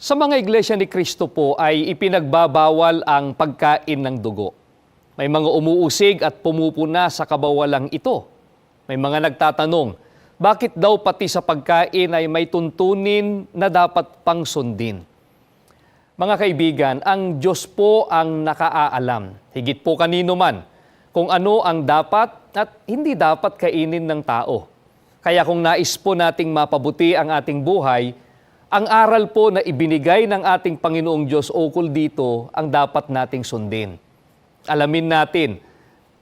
Sa mga iglesia ni Cristo po ay ipinagbabawal ang pagkain ng dugo. May mga umuusig at pumupuna sa kabawalang ito. May mga nagtatanong, bakit daw pati sa pagkain ay may tuntunin na dapat pang sundin? Mga kaibigan, ang Diyos po ang nakaaalam, higit po kanino man, kung ano ang dapat at hindi dapat kainin ng tao. Kaya kung nais po nating mapabuti ang ating buhay, ang aral po na ibinigay ng ating Panginoong Diyos ukol dito ang dapat nating sundin. Alamin natin,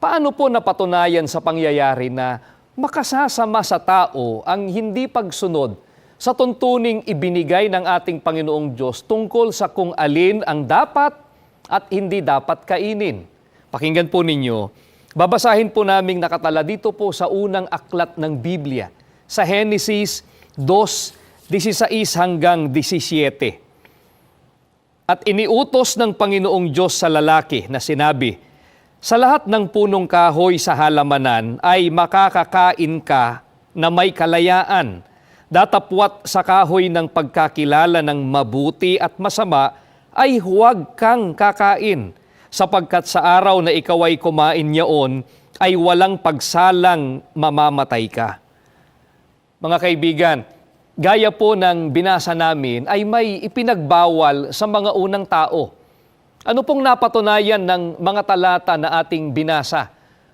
paano po napatunayan sa pangyayari na makasasama sa tao ang hindi pagsunod sa tuntuning ibinigay ng ating Panginoong Diyos tungkol sa kung alin ang dapat at hindi dapat kainin. Pakinggan po ninyo, babasahin po naming nakatala dito po sa unang aklat ng Biblia, sa Genesis 2:16 hanggang 17. At iniutos ng Panginoong Diyos sa lalaki na sinabi, sa lahat ng punong kahoy sa halamanan ay makakakain ka na may kalayaan. Datapwat sa kahoy ng pagkakilala ng mabuti at masama ay huwag kang kakain, sapagkat sa araw na ikaw ay kumain niyaon ay walang pagsalang mamamatay ka. Mga kaibigan, gaya po ng binasa namin ay may ipinagbawal sa mga unang tao. Ano pong napatunayan ng mga talata na ating binasa?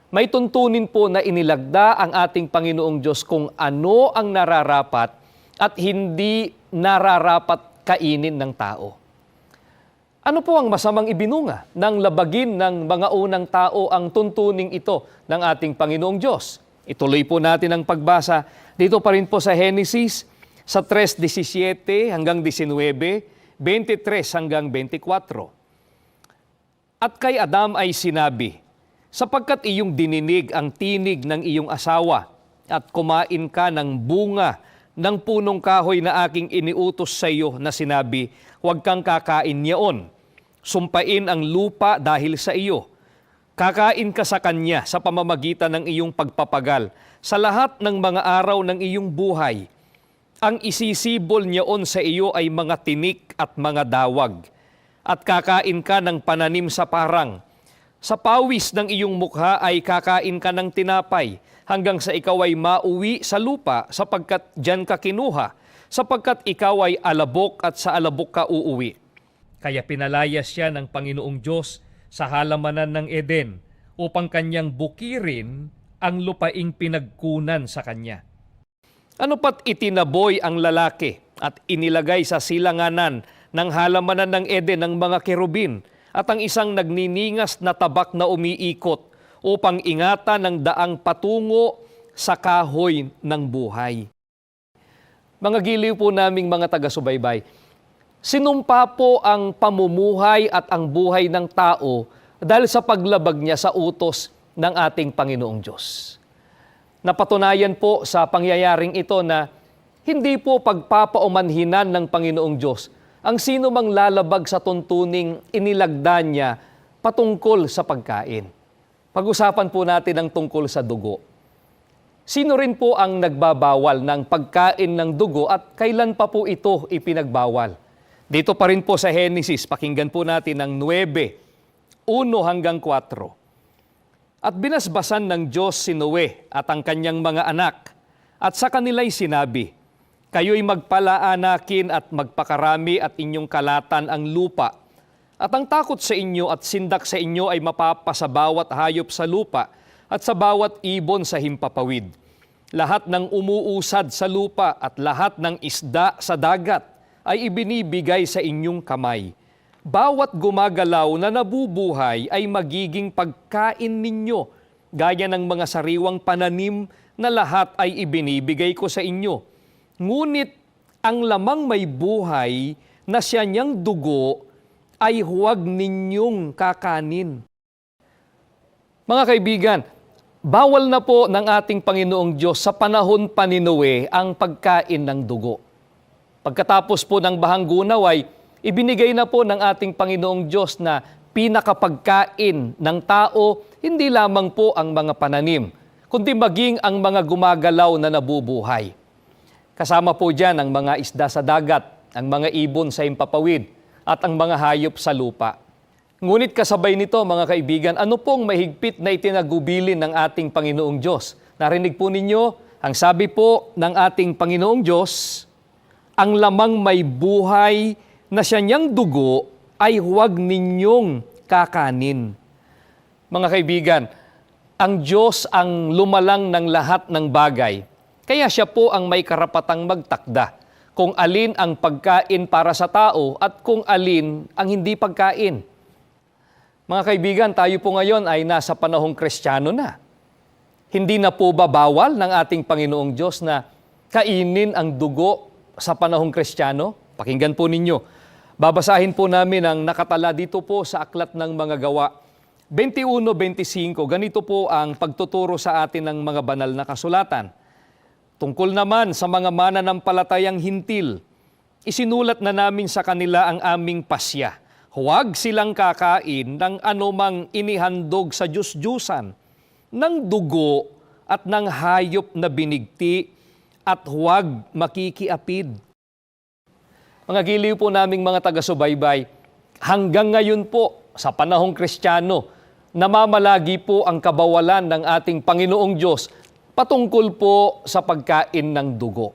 May tuntunin po na inilagda ang ating Panginoong Diyos kung ano ang nararapat at hindi nararapat kainin ng tao. Ano po ang masamang ibinunga ng labagin ng mga unang tao ang tuntuning ito ng ating Panginoong Diyos? Ituloy po natin ang pagbasa dito pa rin po sa Genesis, sa 3:17 hanggang 19, 23 hanggang 24. At kay Adam ay sinabi, sapagkat iyong dininig ang tinig ng iyong asawa at kumain ka ng bunga ng punong kahoy na aking iniutos sa iyo na sinabi, huwag kang kakain niyaon. Sumpain ang lupa dahil sa iyo. Kakain ka sa kanya sa pamamagitan ng iyong pagpapagal sa lahat ng mga araw ng iyong buhay. Ang isisibol niyaon sa iyo ay mga tinik at mga dawag. At kakain ka ng pananim sa parang. Sa pawis ng iyong mukha ay kakain ka ng tinapay hanggang sa ikaw ay mauwi sa lupa sapagkat diyan ka kinuha, sapagkat ikaw ay alabok at sa alabok ka uuwi. Kaya pinalayas siya ng Panginoong Diyos sa halamanan ng Eden upang kanyang bukirin ang lupaing pinagkunan sa kanya. Ano pat itinaboy ang lalaki at inilagay sa silanganan ng halamanan ng Eden ng mga kerubin at ang isang nagniningas na tabak na umiikot upang ingatan ng daang patungo sa kahoy ng buhay. Mga giliw po naming mga taga-subaybay, sinumpa po ang pamumuhay at ang buhay ng tao dahil sa paglabag niya sa utos ng ating Panginoong Diyos. Napatunayan po sa pangyayaring ito na hindi po pagpapaumanhinan ng Panginoong Diyos ang sino mang lalabag sa tuntuning inilagda niya patungkol sa pagkain. Pag-usapan po natin ang tungkol sa dugo. Sino rin po ang nagbabawal ng pagkain ng dugo at kailan pa po ito ipinagbawal? Dito pa rin po sa Genesis, pakinggan po natin ang 9, 1 hanggang 4. At binasbasan ng Diyos si Noe at ang kanyang mga anak, at sa kanila'y sinabi, kayo'y magpalaanakin at magpakarami at inyong kalatan ang lupa. At ang takot sa inyo at sindak sa inyo ay mapapa sa bawat hayop sa lupa at sa bawat ibon sa himpapawid. Lahat ng umuusad sa lupa at lahat ng isda sa dagat ay ibinibigay sa inyong kamay. Bawat gumagalaw na nabubuhay ay magiging pagkain ninyo, gaya ng mga sariwang pananim na lahat ay ibinibigay ko sa inyo. Ngunit ang lamang may buhay na siya niyang dugo ay huwag ninyong kakanin. Mga kaibigan, bawal na po ng ating Panginoong Diyos sa panahon pa ni Noe ang pagkain ng dugo. Pagkatapos po ng bahang gunaw ay ibinigay na po ng ating Panginoong Diyos na pinakapagkain ng tao, hindi lamang po ang mga pananim, kundi maging ang mga gumagalaw na nabubuhay. Kasama po dyan ang mga isda sa dagat, ang mga ibon sa himpapawid, at ang mga hayop sa lupa. Ngunit kasabay nito, mga kaibigan, ano pong mahigpit na itinagubilin ng ating Panginoong Diyos? Narinig po ninyo, ang sabi po ng ating Panginoong Diyos, ang lamang may buhay na siya niyang dugo ay huwag ninyong kakanin. Mga kaibigan, ang Diyos ang lumalang ng lahat ng bagay. Kaya siya po ang may karapatang magtakda kung alin ang pagkain para sa tao at kung alin ang hindi pagkain. Mga kaibigan, tayo po ngayon ay nasa panahong Kristiyano na. Hindi na po ba bawal ng ating Panginoong Diyos na kainin ang dugo sa panahong Kristiyano? Pakinggan po ninyo. Babasahin po namin ang nakatala dito po sa Aklat ng Mga Gawa 21-25. Ganito po ang pagtuturo sa atin ng mga banal na kasulatan. Tungkol naman sa mga mananampalatayang hintil, isinulat na namin sa kanila ang aming pasya. Huwag silang kakain ng anumang inihandog sa Diyos-Diyusan, ng dugo at ng hayop na binigti, at huwag makikiapid. Mga giliw po naming mga taga-subaybay, hanggang ngayon po sa panahong Kristiyano, namamalagi po ang kabawalan ng ating Panginoong Diyos patungkol po sa pagkain ng dugo.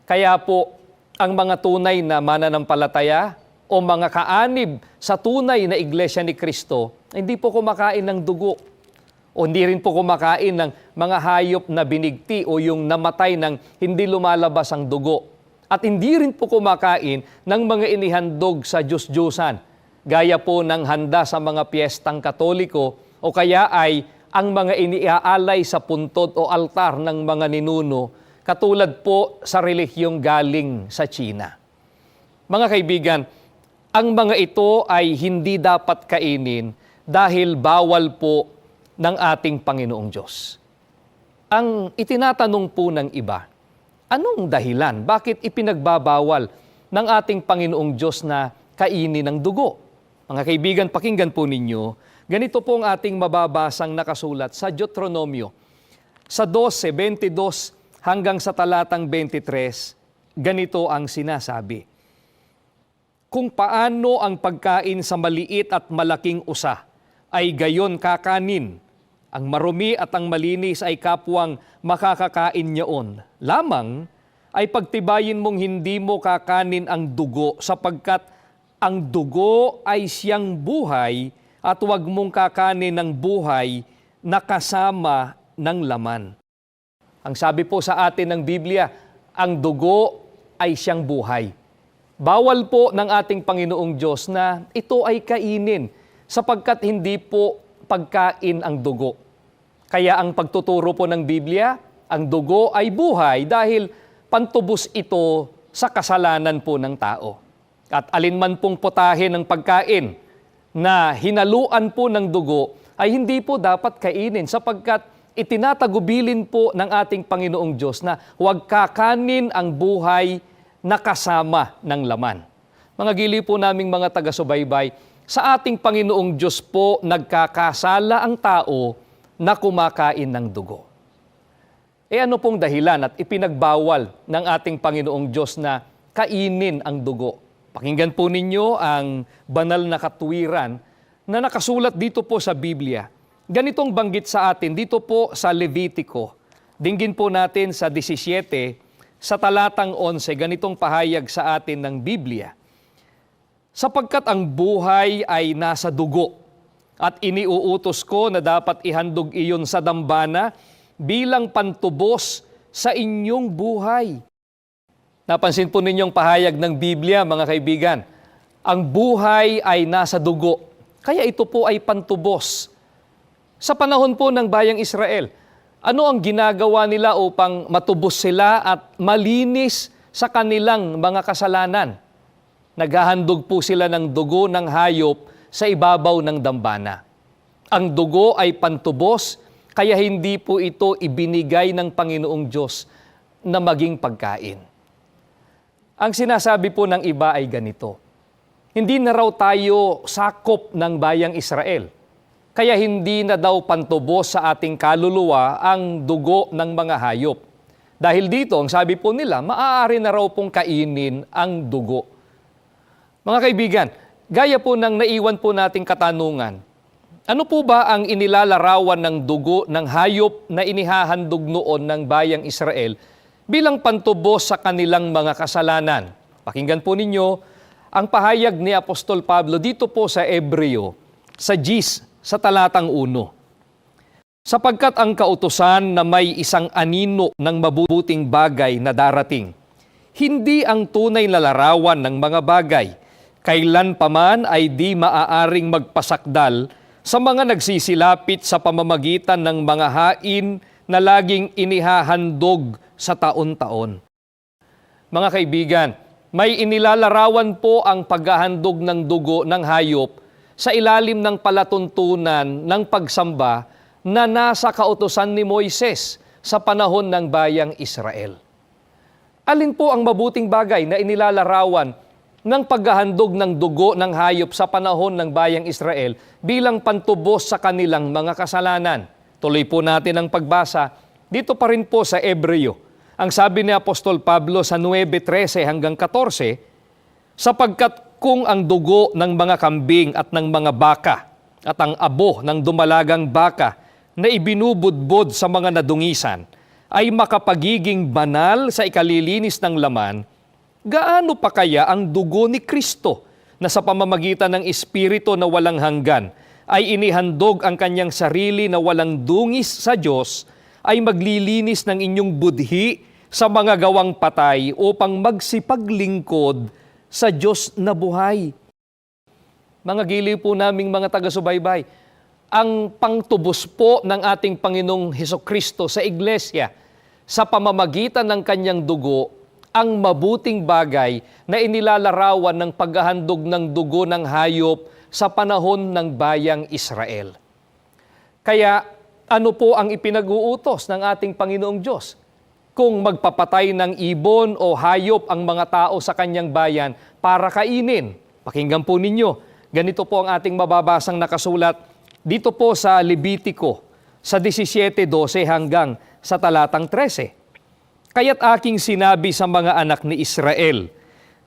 Kaya po, ang mga tunay na mananampalataya o mga kaanib sa tunay na Iglesia ni Cristo, hindi po kumakain ng dugo. O hindi rin po kumakain ng mga hayop na binigti o yung namatay ng hindi lumalabas ang dugo. At hindi rin po kumakain ng mga inihandog sa Diyos-Diyusan, gaya po ng handa sa mga piyestang Katoliko o kaya ay ang mga iniaalay sa puntod o altar ng mga ninuno, katulad po sa relihiyong galing sa China. Mga kaibigan, ang mga ito ay hindi dapat kainin dahil bawal po ng ating Panginoong Diyos. Ang itinatanong po ng iba, anong dahilan? Bakit ipinagbabawal ng ating Panginoong Diyos na kainin ng dugo? Mga kaibigan, pakinggan po ninyo. Ganito po ang ating mababasang nakasulat sa Deuteronomio. Sa 12:22 hanggang sa talatang 23, ganito ang sinasabi. Kung paano ang pagkain sa maliit at malaking usa ay gayon kakanin, ang marumi at ang malinis ay kapwang makakakain niyaon. Lamang ay pagtibayin mong hindi mo kakanin ang dugo sapagkat ang dugo ay siyang buhay at huwag mong kakanin ng buhay na kasama ng laman. Ang sabi po sa atin ng Biblia, ang dugo ay siyang buhay. Bawal po ng ating Panginoong Diyos na ito ay kainin sapagkat hindi po pagkain ang dugo. Kaya ang pagtuturo po ng Biblia, ang dugo ay buhay dahil pantubos ito sa kasalanan po ng tao. At alinman pong putahe ng pagkain na hinaluan po ng dugo ay hindi po dapat kainin sapagkat itinatagubilin po ng ating Panginoong Diyos na huwag kakanin ang buhay na kasama ng laman. Mga gili po naming mga taga-subaybay, sa ating Panginoong Diyos po nagkakasala ang tao na kumakain ng dugo. Ano pong dahilan at ipinagbawal ng ating Panginoong Diyos na kainin ang dugo? Pakinggan po ninyo ang banal na katuwiran na nakasulat dito po sa Biblia. Ganitong banggit sa atin dito po sa Levitico. Dinggin po natin sa 17, sa talatang 11, ganitong pahayag sa atin ng Biblia. Sapagkat ang buhay ay nasa dugo, at iniuutos ko na dapat ihandog iyon sa dambana bilang pantubos sa inyong buhay. Napansin po ninyong pahayag ng Biblia, mga kaibigan. Ang buhay ay nasa dugo, kaya ito po ay pantubos. Sa panahon po ng bayang Israel, ano ang ginagawa nila upang matubos sila at malinis sa kanilang mga kasalanan? Naghahandog po sila ng dugo ng hayop sa ibabaw ng dambana. Ang dugo ay pantubos, kaya hindi po ito ibinigay ng Panginoong Diyos na maging pagkain. Ang sinasabi po ng iba ay ganito, hindi na raw tayo sakop ng bayang Israel, kaya hindi na daw pantubos sa ating kaluluwa ang dugo ng mga hayop. Dahil dito, ang sabi po nila, maaari na raw pong kainin ang dugo. Mga kaibigan, gaya po ng naiwan po nating katanungan, ano po ba ang inilalarawan ng dugo ng hayop na inihahandog noon ng bayang Israel bilang pantubos sa kanilang mga kasalanan? Pakinggan po ninyo ang pahayag ni Apostol Pablo dito po sa Hebreo, sa Gis, sa talatang 1. Sapagkat ang kautusan na may isang anino ng mabubuting bagay na darating, hindi ang tunay na larawan ng mga bagay, kailan paman ay di maaaring magpasakdal sa mga nagsisilapit sa pamamagitan ng mga hain na laging inihahandog sa taon-taon. Mga kaibigan, may inilalarawan po ang paghahandog ng dugo ng hayop sa ilalim ng palatuntunan ng pagsamba na nasa kautusan ni Moises sa panahon ng bayang Israel. Alin po ang mabuting bagay na inilalarawan ng paghahandog ng dugo ng hayop sa panahon ng bayang Israel bilang pantubos sa kanilang mga kasalanan? Tuloy po natin ang pagbasa dito pa rin po sa Hebreo. Ang sabi ni Apostol Pablo sa 9:13 hanggang 14, sapagkat kung ang dugo ng mga kambing at ng mga baka at ang abo ng dumalagang baka na ibinubudbod sa mga nadungisan ay makapagiging banal sa ikalilinis ng laman, gaano pa kaya ang dugo ni Kristo na sa pamamagitan ng Espiritu na walang hanggan ay inihandog ang kanyang sarili na walang dungis sa Diyos, ay maglilinis ng inyong budhi sa mga gawang patay upang magsipaglingkod sa Diyos na buhay. Mga giliw po naming mga taga-subaybay, ang pangtubos po ng ating Panginoong Hesukristo sa Iglesia sa pamamagitan ng kanyang dugo, ang mabuting bagay na inilalarawan ng paghahandog ng dugo ng hayop sa panahon ng bayang Israel. Kaya ano po ang ipinag-uutos ng ating Panginoong Diyos? Kung magpapatay ng ibon o hayop ang mga tao sa kanyang bayan para kainin. Pakinggan po ninyo, ganito po ang ating mababasang nakasulat dito po sa Levitico, sa 17:12 hanggang sa talatang 13. Kaya't aking sinabi sa mga anak ni Israel,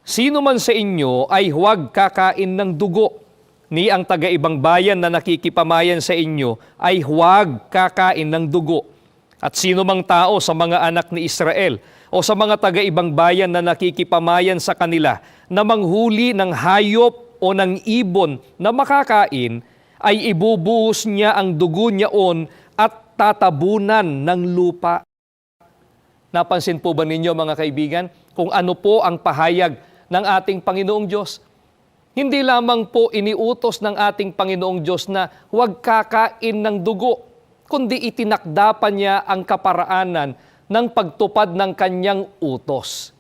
sino man sa inyo ay huwag kakain ng dugo, ni ang taga-ibang bayan na nakikipamayan sa inyo ay huwag kakain ng dugo. At sino mang tao sa mga anak ni Israel o sa mga taga-ibang bayan na nakikipamayan sa kanila na manghuli ng hayop o ng ibon na makakain, ay ibubuhos niya ang dugo niyaon at tatabunan ng lupa. Napansin po ba ninyo mga kaibigan kung ano po ang pahayag ng ating Panginoong Diyos? Hindi lamang po iniutos ng ating Panginoong Diyos na huwag kakain ng dugo, kundi itinakda pa niya ang kaparaanan ng pagtupad ng kanyang utos.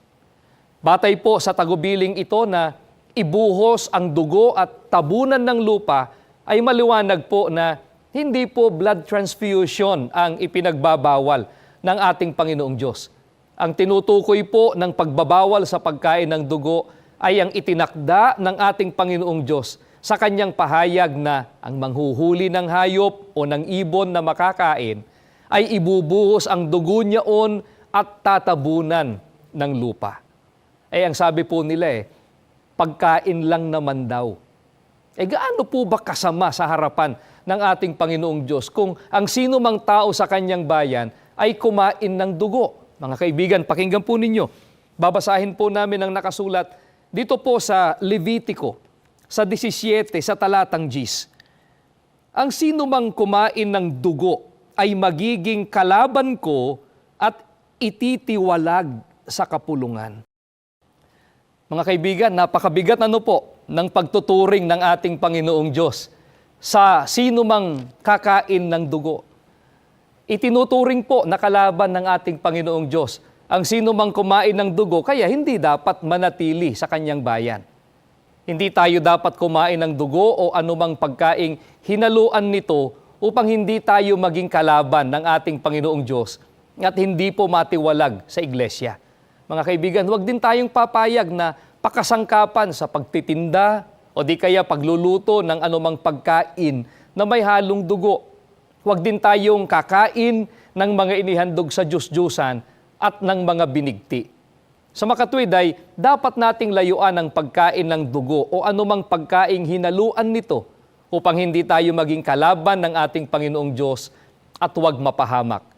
Batay po sa tagubiling ito na ibuhos ang dugo at tabunan ng lupa, ay maliwanag po na hindi po blood transfusion ang ipinagbabawal ng ating Panginoong Diyos. Ang tinutukoy po ng pagbabawal sa pagkain ng dugo ay ang itinakda ng ating Panginoong Diyos sa kanyang pahayag na ang manghuhuli ng hayop o ng ibon na makakain ay ibubuhos ang dugo niyaon at tatabunan ng lupa. Ang sabi po nila pagkain lang naman daw. Gaano po ba kasama sa harapan ng ating Panginoong Diyos kung ang sino mang tao sa kanyang bayan ay kumain ng dugo? Mga kaibigan, pakinggan po ninyo. Babasahin po namin ang nakasulat dito po sa Levitico, sa 17, sa talatang 10. Ang sino mang kumain ng dugo ay magiging kalaban ko at ititiwalag sa kapulungan. Mga kaibigan, napakabigat ng pagtuturing ng ating Panginoong Diyos sa sino mang kakain ng dugo. Itinuturing po na kalaban ng ating Panginoong Diyos ang sino mang kumain ng dugo, kaya hindi dapat manatili sa kanyang bayan. Hindi tayo dapat kumain ng dugo o anumang pagkaing hinaluan nito upang hindi tayo maging kalaban ng ating Panginoong Diyos at hindi po matiwalag sa iglesia. Mga kaibigan, huwag din tayong papayag na pakasangkapan sa pagtitinda o di kaya pagluluto ng anumang pagkain na may halong dugo. Huwag din tayong kakain ng mga inihandog sa Diyos-Diyusan at ng mga binigti. Sa makatwid ay dapat nating layuan ang pagkain ng dugo o anumang pagkaing hinaluan nito upang hindi tayo maging kalaban ng ating Panginoong Diyos at huwag mapahamak.